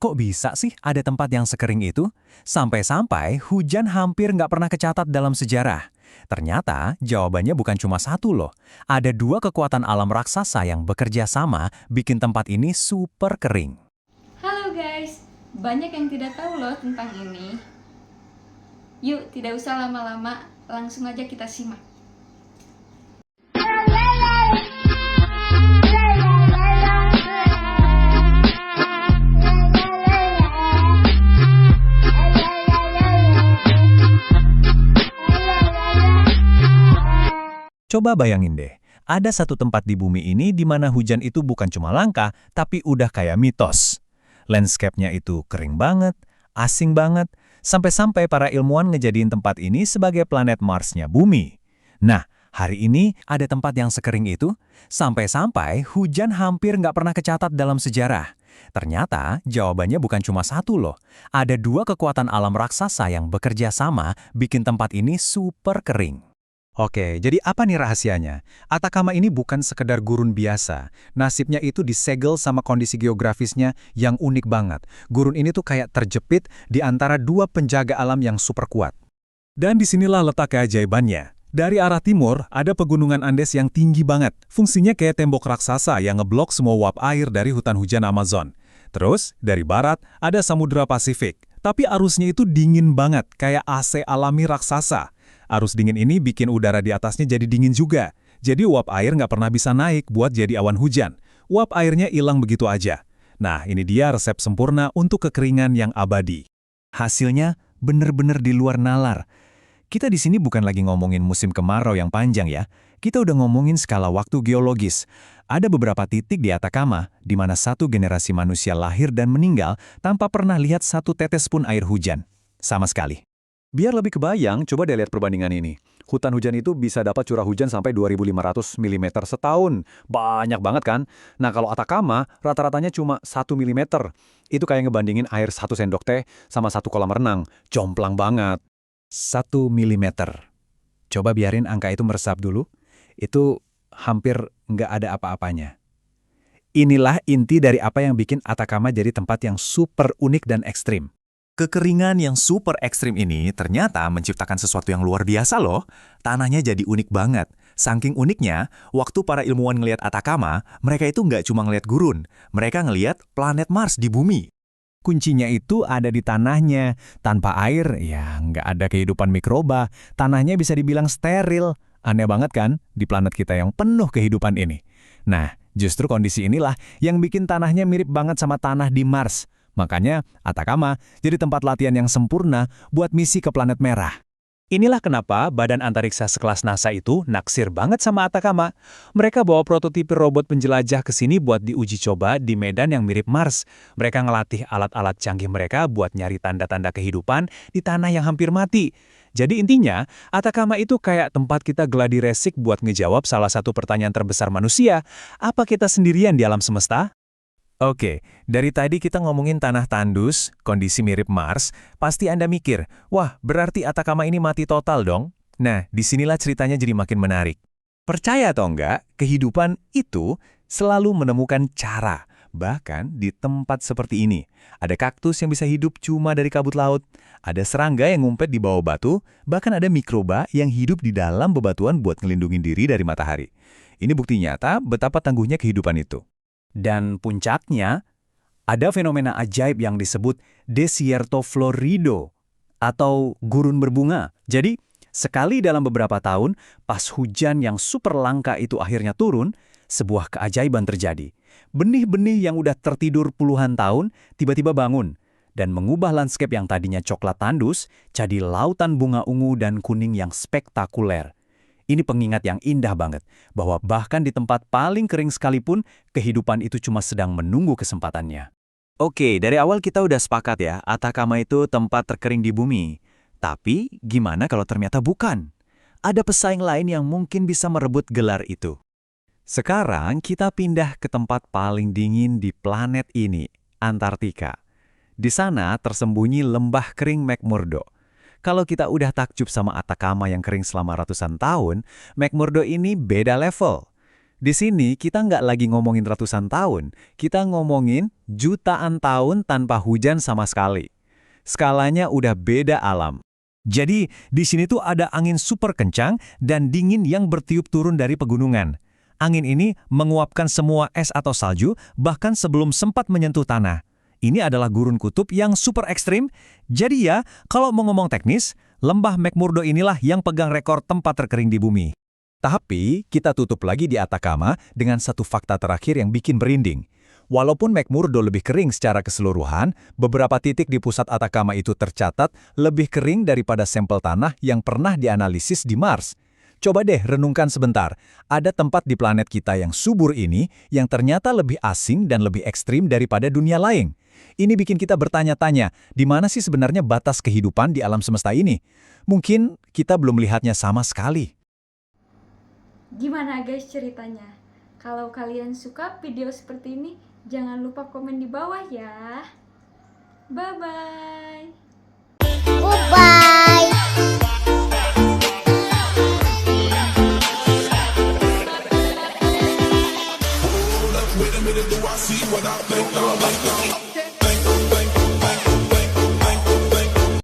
Kok bisa sih ada tempat yang sekering itu? Sampai-sampai hujan hampir nggak pernah kecatat dalam sejarah. Ternyata jawabannya bukan cuma satu loh. Ada dua kekuatan alam raksasa yang bekerja sama bikin tempat ini super kering. Halo guys, banyak yang tidak tahu loh tentang ini. Yuk, tidak usah lama-lama, langsung aja kita simak. Coba bayangin deh, ada satu tempat di bumi ini di mana hujan itu bukan cuma langka, tapi udah kayak mitos. Landscape-nya itu kering banget, asing banget, sampai-sampai para ilmuwan ngejadiin tempat ini sebagai planet Mars-nya bumi. Nah, hari ini ada tempat yang sekering itu, sampai-sampai hujan hampir nggak pernah kecatat dalam sejarah. Ternyata jawabannya bukan cuma satu loh. Ada dua kekuatan alam raksasa yang bekerja sama bikin tempat ini super kering. Oke, jadi apa nih rahasianya? Atacama ini bukan sekedar gurun biasa. Nasibnya itu disegel sama kondisi geografisnya yang unik banget. Gurun ini tuh kayak terjepit di antara dua penjaga alam yang super kuat. Dan disinilah letak keajaibannya. Dari arah timur, ada pegunungan Andes yang tinggi banget. Fungsinya kayak tembok raksasa yang ngeblok semua uap air dari hutan hujan Amazon. Terus, dari barat, ada Samudra Pasifik. Tapi arusnya itu dingin banget, kayak AC alami raksasa. Arus dingin ini bikin udara di atasnya jadi dingin juga. Jadi uap air nggak pernah bisa naik buat jadi awan hujan. Uap airnya hilang begitu aja. Nah, ini dia resep sempurna untuk kekeringan yang abadi. Hasilnya bener-bener di luar nalar. Kita di sini bukan lagi ngomongin musim kemarau yang panjang ya. Kita udah ngomongin skala waktu geologis. Ada beberapa titik di Atacama di mana satu generasi manusia lahir dan meninggal tanpa pernah lihat satu tetes pun air hujan. Sama sekali. Biar lebih kebayang, coba deh lihat perbandingan ini. Hutan hujan itu bisa dapat curah hujan sampai 2.500 mm setahun. Banyak banget kan? Nah kalau Atacama, rata-ratanya cuma 1 mm. Itu kayak ngebandingin air 1 sendok teh sama 1 kolam renang. Jomplang banget. 1 mm. Coba biarin angka itu meresap dulu. Itu hampir nggak ada apa-apanya. Inilah inti dari apa yang bikin Atacama jadi tempat yang super unik dan ekstrim. Kekeringan yang super ekstrim ini ternyata menciptakan sesuatu yang luar biasa loh. Tanahnya jadi unik banget. Saking uniknya, waktu para ilmuwan ngelihat Atacama, mereka itu nggak cuma ngelihat gurun. Mereka ngelihat planet Mars di bumi. Kuncinya itu ada di tanahnya. Tanpa air, ya nggak ada kehidupan mikroba. Tanahnya bisa dibilang steril. Aneh banget kan, di planet kita yang penuh kehidupan ini. Nah, justru kondisi inilah yang bikin tanahnya mirip banget sama tanah di Mars. Makanya, Atacama jadi tempat latihan yang sempurna buat misi ke planet merah. Inilah kenapa badan antariksa sekelas NASA itu naksir banget sama Atacama. Mereka bawa prototipe robot penjelajah ke sini buat diuji coba di medan yang mirip Mars. Mereka ngelatih alat-alat canggih mereka buat nyari tanda-tanda kehidupan di tanah yang hampir mati. Jadi intinya, Atacama itu kayak tempat kita gladi resik buat ngejawab salah satu pertanyaan terbesar manusia. Apa kita sendirian di alam semesta? Oke, dari tadi kita ngomongin tanah tandus, kondisi mirip Mars, pasti Anda mikir, wah berarti Atacama ini mati total dong? Nah, disinilah ceritanya jadi makin menarik. Percaya atau enggak, kehidupan itu selalu menemukan cara, bahkan di tempat seperti ini. Ada kaktus yang bisa hidup cuma dari kabut laut, ada serangga yang ngumpet di bawah batu, bahkan ada mikroba yang hidup di dalam bebatuan buat ngelindungin diri dari matahari. Ini bukti nyata betapa tangguhnya kehidupan itu. Dan puncaknya, ada fenomena ajaib yang disebut desierto florido atau gurun berbunga. Jadi, sekali dalam beberapa tahun, pas hujan yang super langka itu akhirnya turun, sebuah keajaiban terjadi. Benih-benih yang udah tertidur puluhan tahun tiba-tiba bangun dan mengubah landscape yang tadinya coklat tandus jadi lautan bunga ungu dan kuning yang spektakuler. Ini pengingat yang indah banget, bahwa bahkan di tempat paling kering sekalipun, kehidupan itu cuma sedang menunggu kesempatannya. Oke, dari awal kita udah sepakat ya, Atacama itu tempat terkering di bumi. Tapi, gimana kalau ternyata bukan? Ada pesaing lain yang mungkin bisa merebut gelar itu. Sekarang kita pindah ke tempat paling dingin di planet ini, Antartika. Di sana tersembunyi lembah kering McMurdo. Kalau kita udah takjub sama Atacama yang kering selama ratusan tahun, McMurdo ini beda level. Di sini kita nggak lagi ngomongin ratusan tahun, kita ngomongin jutaan tahun tanpa hujan sama sekali. Skalanya udah beda alam. Jadi, di sini tuh ada angin super kencang dan dingin yang bertiup turun dari pegunungan. Angin ini menguapkan semua es atau salju, bahkan sebelum sempat menyentuh tanah. Ini adalah gurun kutub yang super ekstrim. Jadi ya, kalau mau ngomong teknis, lembah McMurdo inilah yang pegang rekor tempat terkering di bumi. Tapi, kita tutup lagi di Atacama dengan satu fakta terakhir yang bikin merinding. Walaupun McMurdo lebih kering secara keseluruhan, beberapa titik di pusat Atacama itu tercatat lebih kering daripada sampel tanah yang pernah dianalisis di Mars. Coba deh renungkan sebentar, ada tempat di planet kita yang subur ini yang ternyata lebih asing dan lebih ekstrim daripada dunia lain. Ini bikin kita bertanya-tanya, di mana sih sebenarnya batas kehidupan di alam semesta ini? Mungkin kita belum melihatnya sama sekali. Gimana guys ceritanya? Kalau kalian suka video seperti ini, jangan lupa komen di bawah ya. Bye-bye. Goodbye. Wait a minute, do I see what I think?